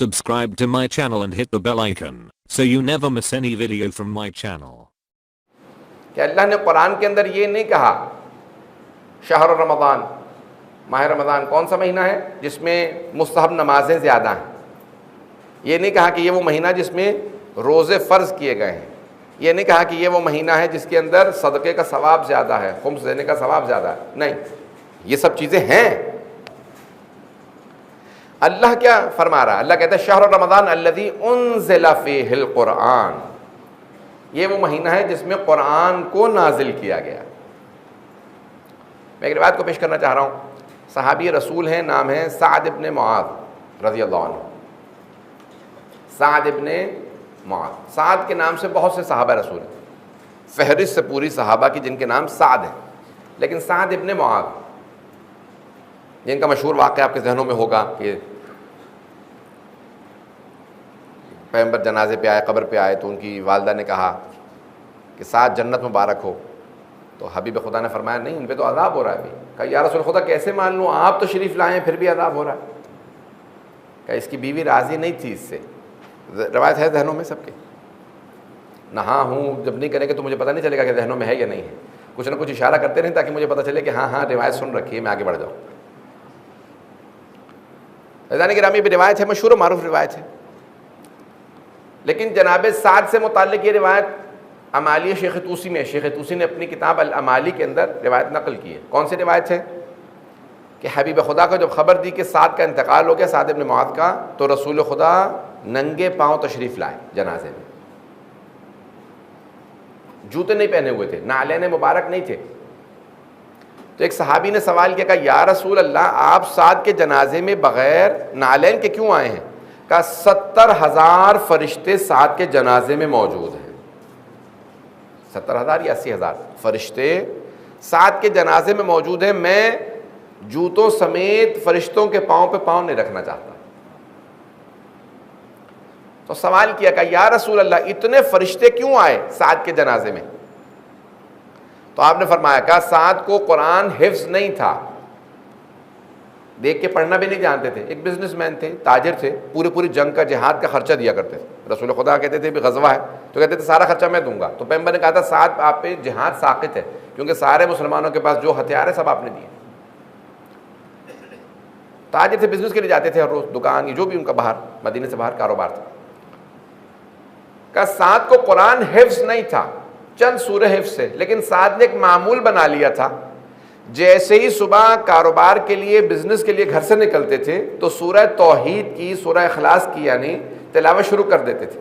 Subscribe to my channel and hit the bell icon so you never miss any video from my channel. कि अल्लाह ने कुरान के अंदर ये नहीं कहा शहर रमज़ान, माह रमज़ान कौन सा महीना है जिसमें मुस्तहब नमाजें ज़्यादा हैं। ये नहीं कहा कि ये वो महीना जिसमें रोज़े फ़र्ज़ किए गए हैं। ये नहीं कहा कि ये वो महीना है जिसके अंदर सदक़े का सवाब ज़्यादा है, खुम्स देने का सवाब ज़्यादा है। नहीं, ये सब चीज़ें हैं। अल्लाह क्या फरमा रहा है? अल्लाह कहता है शहर रमज़ान अल्लज़ी उन्ज़िला फ़ीहिल क़ुरआन, ये वो महीना है जिसमें कुरान को नाजिल किया गया। मैं एक रिवायत को पेश करना चाह रहा हूँ। सहाबी रसूल हैं, नाम है साद इब्न मुआज़ रज़ियल्लाहु अन्हु। साद इब्न मुआज़, साद के नाम से बहुत से सहाबा रसूल हैं, फहरिस्त से पूरी सहाबा की जिनके नाम साद हैं, लेकिन साद इब्न मुआज़ जिनका मशहूर वाक़या आपके जहनों में होगा कि पैगंबर जनाजे पे आए, कब्र पे आए तो उनकी वालदा ने कहा कि साद जन्नत मुबारक हो। तो हबीब खुदा ने फरमाया नहीं, इन पे तो अज़ाब हो रहा है। अभी कहा या रसूल खुदा कैसे मान लूँ, आप तो शरीफ लाए हैं फिर भी अज़ाब हो रहा है। कहा इसकी बीवी राज़ी नहीं थी इससे। रवायत है जहनों में सबके, ना हाँ हूँ जब नहीं करेंगे तो मुझे पता नहीं चलेगा कि जहनों में है या नहीं है। कुछ ना कुछ इशारा करते रहें ताकि मुझे पता चले कि हाँ हाँ रिवायत सुन रखी है, मैं आगे बढ़ जाऊँ। रज़ानी की रामी भी रिवायत है, मशहूर मारूफ रिवायत है। लेकिन जनाब साद से मुताल्लिक़ ये रिवायत अमाली शेख तूसी में, शेख तूसी ने अपनी किताब अल अमाली के अंदर रिवायत नकल की है। कौन सी रिवायत है कि हबीब खुदा को जब खबर दी कि साद का इंतकाल हो गया, साद इब्न मुआज़ का, तो रसूल खुदा नंगे पाँव तशरीफ़ लाए जनाजे में। जूते नहीं पहने हुए थे, नालैन मुबारक नहीं थे। तो एक सहाबी ने सवाल किया, कहा या रसूल अल्लाह आप साद के जनाजे में बग़ैर नालैन के क्यों आए हैं? कहा 70,000 फरिश्ते साद के जनाजे में मौजूद हैं। 70,000 या 80,000 फरिश्ते साद के जनाजे में मौजूद हैं। मैं जूतों समेत फरिश्तों के पाँव पे पाँव नहीं रखना चाहता। तो सवाल किया, कहा या रसूल अल्लाह इतने फरिश्ते क्यों आए साद के जनाजे में? तो आपने फरमाया, कहा साद को कुरान हिफ्ज़ नहीं था, देख के पढ़ना भी नहीं जानते थे। एक बिजनेसमैन थे, ताजिर थे, पूरी जंग का जिहाद का खर्चा दिया करते थे। रसूल खुदा कहते थे भी गज़वा है तो कहते थे सारा खर्चा मैं दूंगा। तो पैगंबर ने कहा था साद आप पे जिहाद साक़ित है, क्योंकि सारे मुसलमानों के पास जो हथियार है सब आपने दिए। ताजिर थे, बिजनेस के लिए जाते थे हर रोज़, दुकान जो भी उनका बाहर मदीने से बाहर कारोबार था। कहा साद को कुरान हिफ्ज़ नहीं था, चंद सूरह हिफ्ज़ से, लेकिन साद ने एक मामूल बना लिया था। जैसे ही सुबह कारोबार के लिए, बिजनेस के लिए घर से निकलते थे तो सूरह तौहीद की, सूरह इखलास की यानी तिलावत शुरू कर देते थे,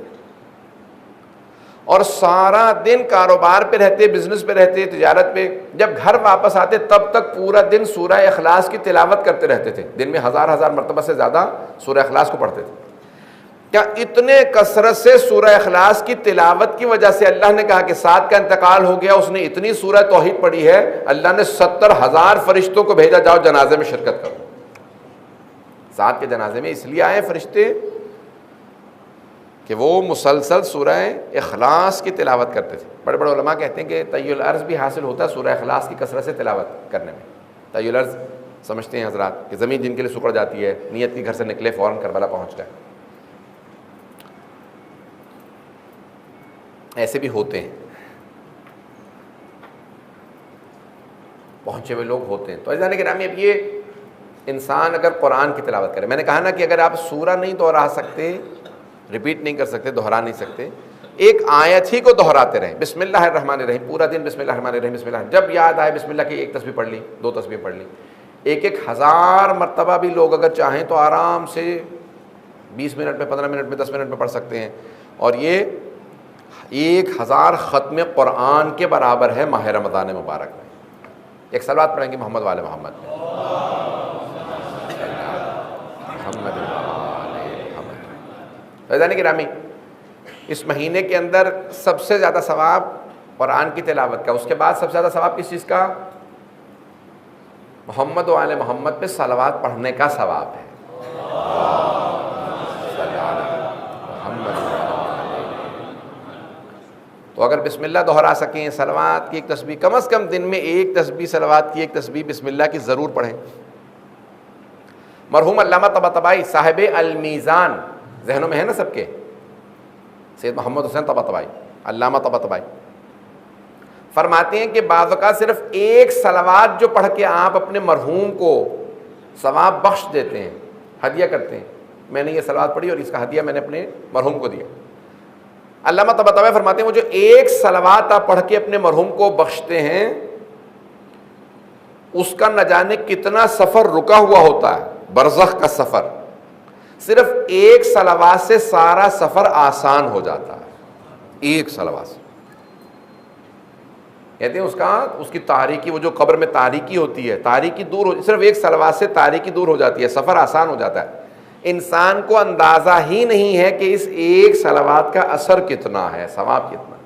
और सारा दिन कारोबार पे रहते, बिजनेस पे रहते, तिजारत पे। जब घर वापस आते तब तक पूरा दिन सूरह इखलास की तिलावत करते रहते थे। दिन में हज़ार मरतबा से ज़्यादा सूरह इखलास को पढ़ते थे। क्या इतने कसरत से सूरह इखलास की तिलावत की वजह से अल्लाह ने कहा कि साद का इंतकाल हो गया, उसने इतनी सूरह तौहीद पढ़ी है, अल्लाह ने 70,000 फरिश्तों को भेजा, जाओ जनाजे में शिरकत करो। साद के जनाजे में इसलिए आए फरिश्ते कि वो मुसलसल सूरह इखलास की तिलावत करते थे। बड़े बड़े उलमा कहते हैं कि तय्युल अर्ज़ भी हासिल होता है सूरह इखलास की कसरत से तिलावत करने में। तय्युल अर्ज़ समझते हैं हज़रात कि ज़मीन जिनके लिए सुकड़ जाती है, नियत की घर से निकले फ़ौरन करबला पहुँच गए, ऐसे भी होते हैं, पहुँचे हुए लोग होते हैं। तो जाने के नाम अब ये इंसान अगर कुरान की तिलावत करे, मैंने कहा ना कि अगर आप सूरा नहीं दोहरा सकते, रिपीट नहीं कर सकते, दोहरा नहीं सकते, एक आयत ही को दोहराते रहें, बिस्मिल्लाहिर्रहमानिर्रहीम, पूरा दिन बिस्मिल्लाहिर्रहमानिर्रहीम बिस्मिल्लाह, जब याद आए बिस्मिल्लाह की एक तस्बीह पढ़ ली, 2 तस्बीह पढ़ ली। 1,000 मरतबा भी लोग अगर चाहें तो आराम से 20 मिनट में, 15 मिनट में, 10 मिनट में पढ़ सकते हैं, और ये 1,000 ख़त्म कुरान के बराबर है माह रमज़ान मुबारक में। एक सलावत पढ़ेंगे मोहम्मद वाले मोहम्मद में। की रामी इस महीने के अंदर सबसे ज़्यादा सवाब कुरान की तिलावत का, उसके बाद सबसे ज़्यादा सवाब किस चीज़ का? मोहम्मद वाले मोहम्मद पे सलावत पढ़ने का सवाब है। तो अगर बिस्मिल्लाह दोहरा सकें, सलावत की एक तस्बीह, कम से कम दिन में एक तस्बीह, सलावत की एक तस्बीह बिस्मिल्लाह की ज़रूर पढ़ें। मरहूम अल्लामा तबातबाई साहिब अल मीज़ान जहनों में है ना सबके, सैयद मोहम्मद हुसैन तबातबाई, अल्लामा तबातबाई फरमाते हैं कि बाज़ औक़ात सिर्फ एक सलवात जो पढ़ के आप अपने मरहूम को सवाब बख्श देते हैं, हदिया करते हैं, मैंने ये सलवात पढ़ी और इसका हदिया मैंने अपने मरहूम को दिया। अल्लामा तबातबाई फरमाते हैं वो जो एक सलवात आप पढ़ के अपने मरहूम को बख्शते हैं, उसका न जाने कितना सफ़र रुका हुआ होता है, बरज़ख का सफ़र। सिर्फ एक सलवात से सारा सफ़र आसान हो जाता है, एक सलवात से। कहते हैं उसकी तारीकी, वो जो कब्र में तारीकी होती है, तारीकी दूर हो, सिर्फ एक सलवात से तारीकी दूर हो जाती है, सफ़र आसान हो जाता है। इंसान को अंदाज़ा ही नहीं है कि इस एक सलवात का असर कितना है, सवाब कितना।